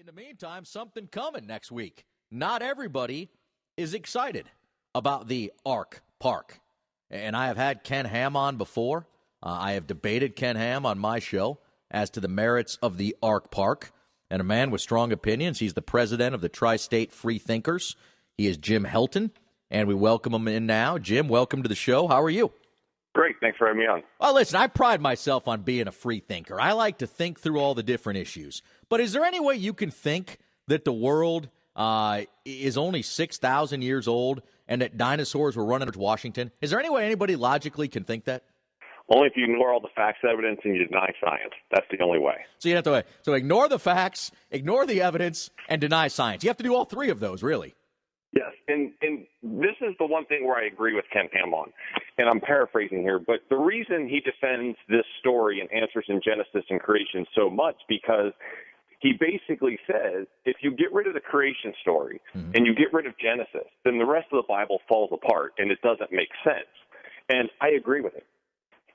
In the meantime, something coming next week. Not everybody is excited about the Ark Park. And I have had Ken Ham on before. I have debated Ken Ham on my show as to the merits of the Ark Park. And a man with strong opinions. He's the president of the Tri-State Freethinkers. He is Jim Helton, and we welcome him in now. Jim, welcome to the show. How are you? Great. Thanks for having me on. Well, listen, I pride myself on being a free thinker. I like to think through all the different issues. But is there any way you can think that the world is only 6,000 years old and that dinosaurs were running towards Washington? Is there any way anybody logically can think that? Only if you ignore all the facts, evidence, and you deny science. That's the only way. So you have to ignore the facts, ignore the evidence, and deny science. You have to do all three of those, really. Yes, and this is the one thing where I agree with Ken Ham on, and I'm paraphrasing here, but the reason he defends this story and answers in Genesis and creation so much because he basically says if you get rid of the creation story and you get rid of Genesis, then the rest of the Bible falls apart and it doesn't make sense. And I agree with him.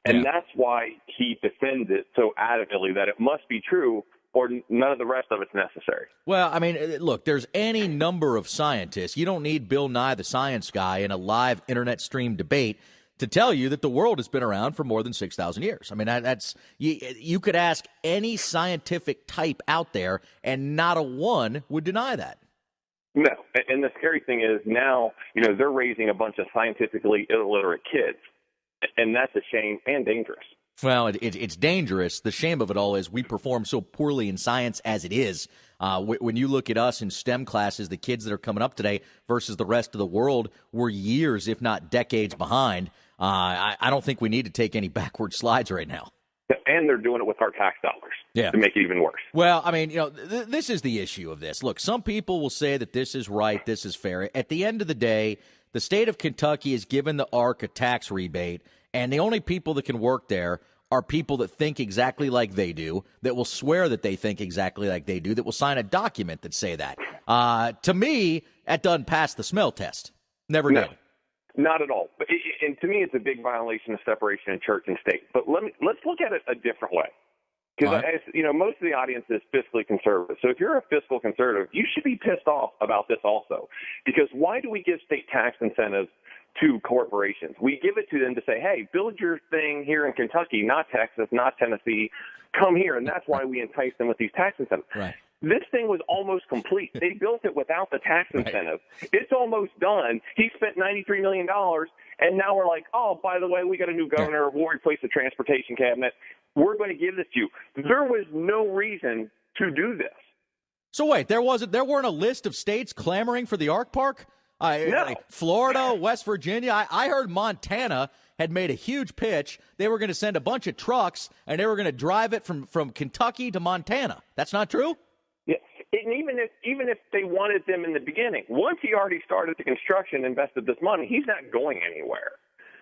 And that's why he defends it so adamantly that it must be true or none of the rest of it's necessary. Well, I mean, look, there's any number of scientists. You don't need Bill Nye the Science Guy in a live internet stream debate to tell you that the world has been around for more than 6,000 years. I mean, that's you could ask any scientific type out there, and not a one would deny that. No, and the scary thing is now, they're raising a bunch of scientifically illiterate kids, and that's a shame and dangerous. Well, it's dangerous. The shame of it all is we perform so poorly in science as it is. When you look at us in STEM classes, the kids that are coming up today versus the rest of the world, we're years, if not decades behind. I don't think we need to take any backward slides right now. And they're doing it with our tax dollars to make it even worse. Well, I mean, this is the issue of this. Look, some people will say that this is right, this is fair. At the end of the day, the state of Kentucky has given the ARC a tax rebate, and the only people that can work there are people that think exactly like they do, that will swear that they think exactly like they do, that will sign a document that say that. To me, that doesn't pass the smell test. Never did. Not at all. And to me, it's a big violation of separation of church and state. But let's look at it a different way. Because, most of the audience is fiscally conservative. So if you're a fiscal conservative, you should be pissed off about this also. Because why do we give state tax incentives to corporations? We give it to them to say, hey, build your thing here in Kentucky, not Texas, not Tennessee. Come here. And that's why we entice them with these tax incentives. Right. This thing was almost complete. They built it without the tax incentive. Right. It's almost done. He spent $93 million, and now we're like, oh, by the way, we got a new governor. We'll replace the transportation cabinet. We're going to give this to you. There was no reason to do this. So wait, there weren't a list of states clamoring for the Ark Park? No. Like Florida, West Virginia. I heard Montana had made a huge pitch. They were going to send a bunch of trucks, and they were going to drive it from Kentucky to Montana. That's not true? Yeah. And even if they wanted them in the beginning, once he already started the construction, invested this money, he's not going anywhere.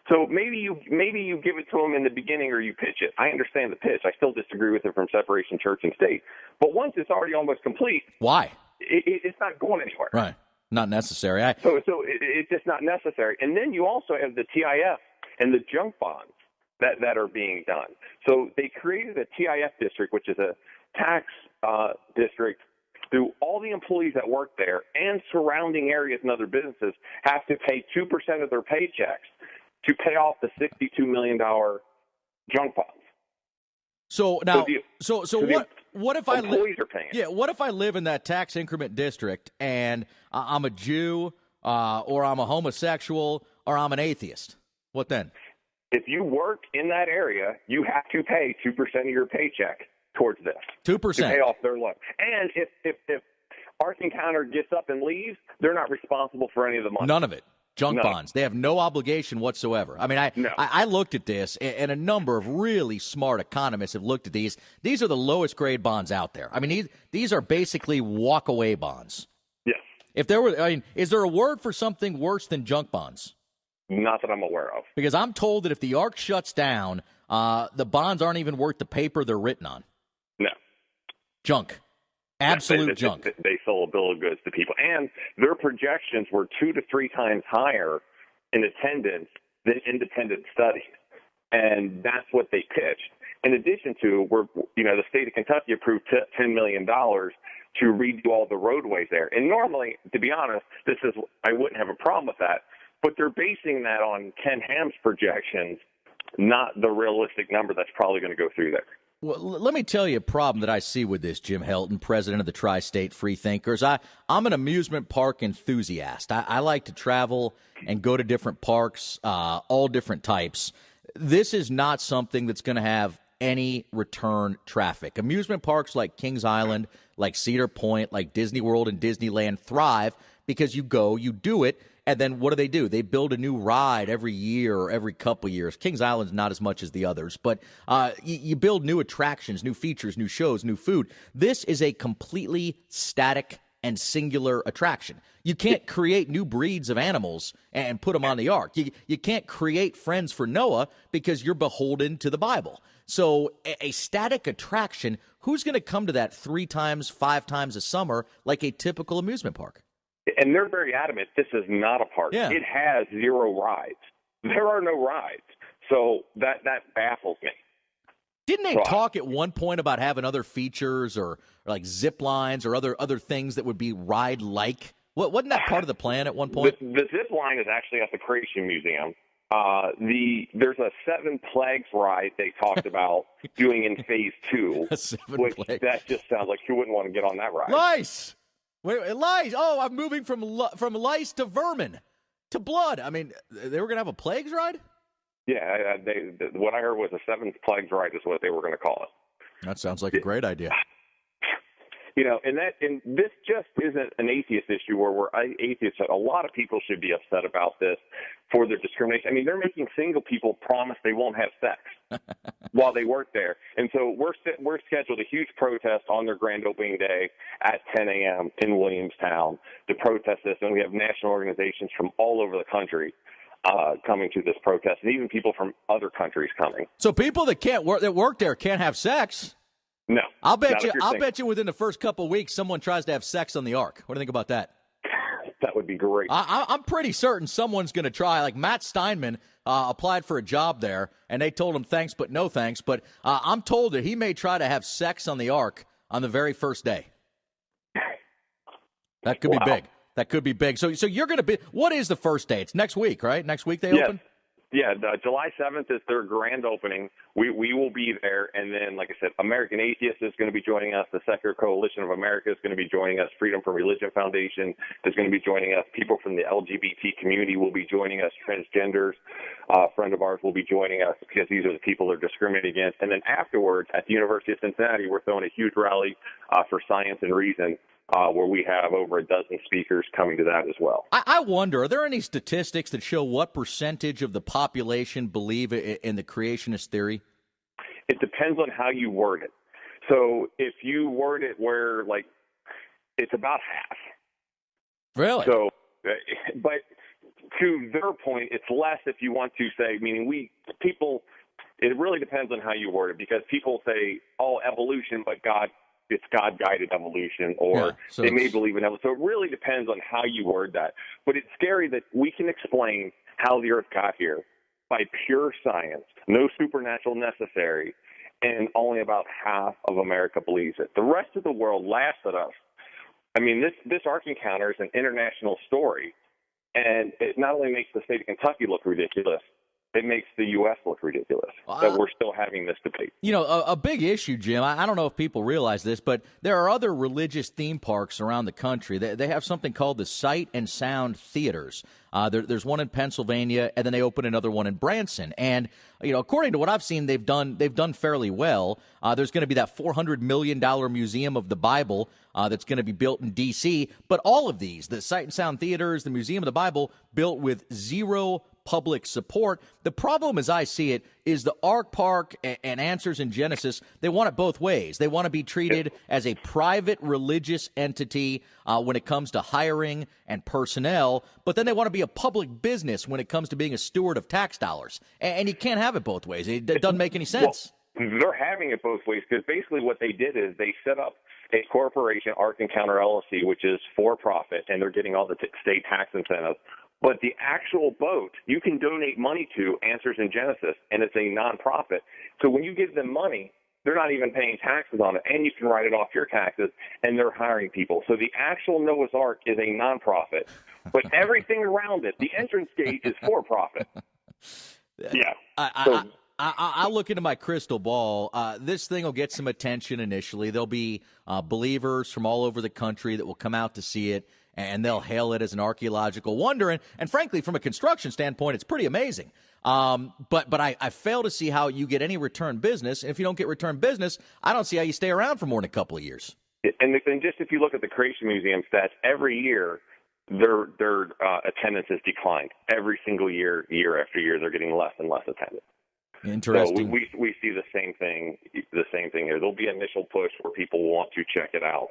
So maybe you give it to him in the beginning or you pitch it. I understand the pitch. I still disagree with it from separation church and state. But once it's already almost complete, why? It's not going anywhere. Right. Not necessary. So it's just not necessary. And then you also have the TIF and the junk bonds that are being done. So they created a TIF district, which is a tax district through all the employees that work there and surrounding areas and other businesses have to pay 2% of their paychecks to pay off the $62 million junk bonds. So now, what if I employees are paying? Yeah, what if I live in that tax increment district and I'm a Jew or I'm a homosexual or I'm an atheist? What then? If you work in that area, you have to pay 2% of your paycheck towards this. 2%. To pay off their loan. And if Ark Encounter gets up and leaves, they're not responsible for any of the money. None of it. Junk bonds. They have no obligation whatsoever. I mean, I looked at this, and a number of really smart economists have looked at these. These are the lowest grade bonds out there. I mean, these are basically walk-away bonds. Yes. Is there a word for something worse than junk bonds? Not that I'm aware of. Because I'm told that if the Ark shuts down, the bonds aren't even worth the paper they're written on. No. Junk. Absolute junk. They sold a bill of goods to people. And their projections were 2 to 3 times higher in attendance than independent studies. And that's what they pitched. In addition to, the state of Kentucky approved $10 million to redo all the roadways there. And normally, to be honest, I wouldn't have a problem with that. But they're basing that on Ken Ham's projections, not the realistic number that's probably going to go through there. Well, let me tell you a problem that I see with this, Jim Helton, president of the Tri-State Freethinkers. I'm an amusement park enthusiast. I like to travel and go to different parks, all different types. This is not something that's going to have any return traffic. Amusement parks like Kings Island, like Cedar Point, like Disney World and Disneyland thrive because you go, you do it, and then what do? They build a new ride every year or every couple years. Kings Island's not as much as the others, but you build new attractions, new features, new shows, new food. This is a completely static and singular attraction. You can't create new breeds of animals and put them on the ark. You can't create friends for Noah because you're beholden to the Bible. So a static attraction, who's going to come to that 3 times, 5 times a summer like a typical amusement park? And they're very adamant this is not a park. Yeah. It has 0 rides. There are no rides. So that baffles me. Didn't they talk at one point about having other features or like zip lines or other things that would be ride-like? Wasn't that part of the plan at one point? The zip line is actually at the Creation Museum. There's a 7 Plagues ride they talked about doing in phase 2, which Plagues. That just sounds like you wouldn't want to get on that ride. Lice! Wait, lice! Oh, I'm moving from lice to vermin to blood. I mean, they were going to have a Plagues ride? Yeah, what I heard was a 7 Plagues ride is what they were going to call it. That sounds like a great idea. And this just isn't an atheist issue where we're atheists. A lot of people should be upset about this for their discrimination. I mean, they're making single people promise they won't have sex while they work there. And so we're scheduled a huge protest on their grand opening day at 10 a.m. in Williamstown to protest this. And we have national organizations from all over the country coming to this protest, and even people from other countries coming. So people that work there can't have sex? No. I'll bet you within the first couple of weeks someone tries to have sex on the ark. What do you think about that? That would be great. I'm pretty certain someone's going to try. Like Matt Steinman applied for a job there, and they told him thanks but no thanks. But I'm told that he may try to have sex on the ark on the very first day. That could be big. That could be big. So you're going to be – what is the first day? It's next week, right? Next week they open? Yeah, July 7th is their grand opening. We will be there. And then, like I said, American Atheists is going to be joining us. The Secular Coalition of America is going to be joining us. Freedom from Religion Foundation is going to be joining us. People from the LGBT community will be joining us. Transgenders, a friend of ours, will be joining us because these are the people they're discriminating against. And then afterwards, at the University of Cincinnati, we're throwing a huge rally for science and reason, where we have over a dozen speakers coming to that as well. I wonder, are there any statistics that show what percentage of the population believe in the creationist theory? It depends on how you word it. So if you word it where, like, it's about half. Really? So, but to their point, it's less if you want to say, meaning people, it really depends on how you word it, because people say, oh, evolution, but it's God-guided evolution, or they may believe in evolution. So it really depends on how you word that. But it's scary that we can explain how the Earth got here by pure science, no supernatural necessary, and only about half of America believes it. The rest of the world laughs at us. I mean, this Ark encounter is an international story, and it not only makes the state of Kentucky look ridiculous, it makes the U.S. look ridiculous that we're still having this debate. You know, a big issue, Jim, I don't know if people realize this, but there are other religious theme parks around the country. They have something called the Sight and Sound Theaters. There's one in Pennsylvania, and then they open another one in Branson. And, according to what I've seen, they've done fairly well. There's going to be that $400 million museum of the Bible that's going to be built in D.C. But all of these, the Sight and Sound Theaters, the Museum of the Bible, built with zero public support. The problem, as I see it, is the Ark Park and Answers in Genesis, they want it both ways. They want to be treated as a private religious entity when it comes to hiring and personnel, but then they want to be a public business when it comes to being a steward of tax dollars. And you can't have it both ways. It doesn't make any sense. Well, they're having it both ways, because basically what they did is they set up a corporation, Ark Encounter LLC, which is for profit, and they're getting all the state tax incentives. But the actual boat, you can donate money to Answers in Genesis, and it's a nonprofit. So when you give them money, they're not even paying taxes on it, and you can write it off your taxes, and they're hiring people. So the actual Noah's Ark is a nonprofit, but everything around it, the entrance gate, is for profit. Yeah. I'll look into my crystal ball. This thing will get some attention initially. There'll be believers from all over the country that will come out to see it, and they'll hail it as an archaeological wonder. And frankly, from a construction standpoint, it's pretty amazing. But I fail to see how you get any return business. And if you don't get return business, I don't see how you stay around for more than a couple of years. And just if you look at the Creation Museum stats, every year their attendance has declined. Every single year, year after year, they're getting less and less attendance. Interesting. So we see the same thing here. There'll be an initial push where people want to check it out,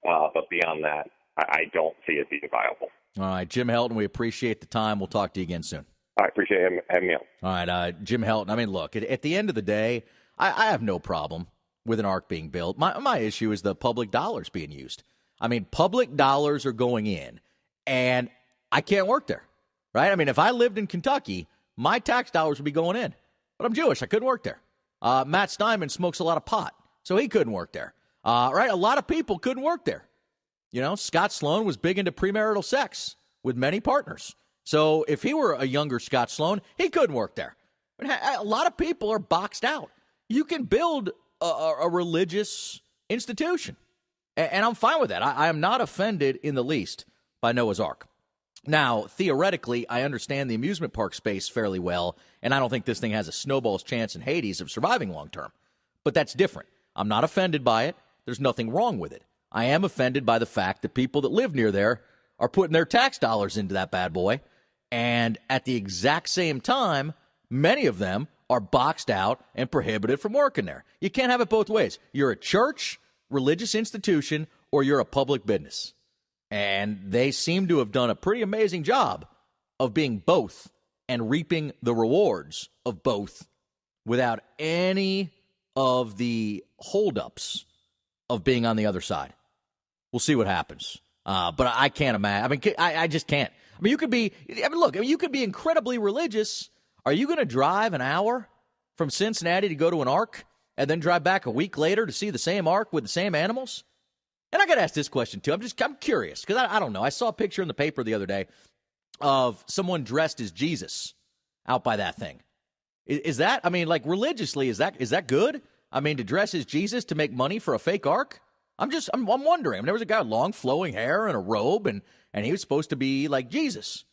but beyond that, I don't see it being viable. All right, Jim Helton, we appreciate the time. We'll talk to you again soon. I appreciate having me on. All right, Jim Helton. I mean, look, at the end of the day, I have no problem with an ark being built. My issue is the public dollars being used. I mean, public dollars are going in, and I can't work there, right? I mean, if I lived in Kentucky, my tax dollars would be going in. But I'm Jewish. I couldn't work there. Matt Steinman smokes a lot of pot, so he couldn't work there. Right? A lot of people couldn't work there. You know, Scott Sloan was big into premarital sex with many partners. So if he were a younger Scott Sloan, he couldn't work there. But a lot of people are boxed out. You can build a religious institution, and I'm fine with that. I am not offended in the least by Noah's Ark. Now, theoretically, I understand the amusement park space fairly well, and I don't think this thing has a snowball's chance in Hades of surviving long term. But that's different. I'm not offended by it. There's nothing wrong with it. I am offended by the fact that people that live near there are putting their tax dollars into that bad boy, and at the exact same time, many of them are boxed out and prohibited from working there. You can't have it both ways. You're a church, religious institution, or you're a public business. And they seem to have done a pretty amazing job of being both and reaping the rewards of both without any of the holdups of being on the other side. We'll see what happens. But I can't imagine. I mean, I just can't. I mean, you could be incredibly religious. Are you going to drive an hour from Cincinnati to go to an ark and then drive back a week later to see the same ark with the same animals? And I got to ask this question, too. I'm curious, because I don't know. I saw a picture in the paper the other day of someone dressed as Jesus out by that thing. Is that, I mean, like religiously, is that good? I mean, to dress as Jesus to make money for a fake ark? I'm wondering. I mean, there was a guy with long flowing hair and a robe, and he was supposed to be like Jesus.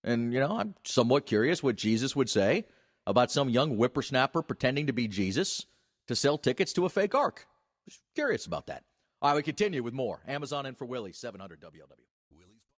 And, you know, I'm somewhat curious what Jesus would say about some young whippersnapper pretending to be Jesus to sell tickets to a fake ark. Just curious about that. All right, we continue with more. Amazon and for Willie, 700 WLW.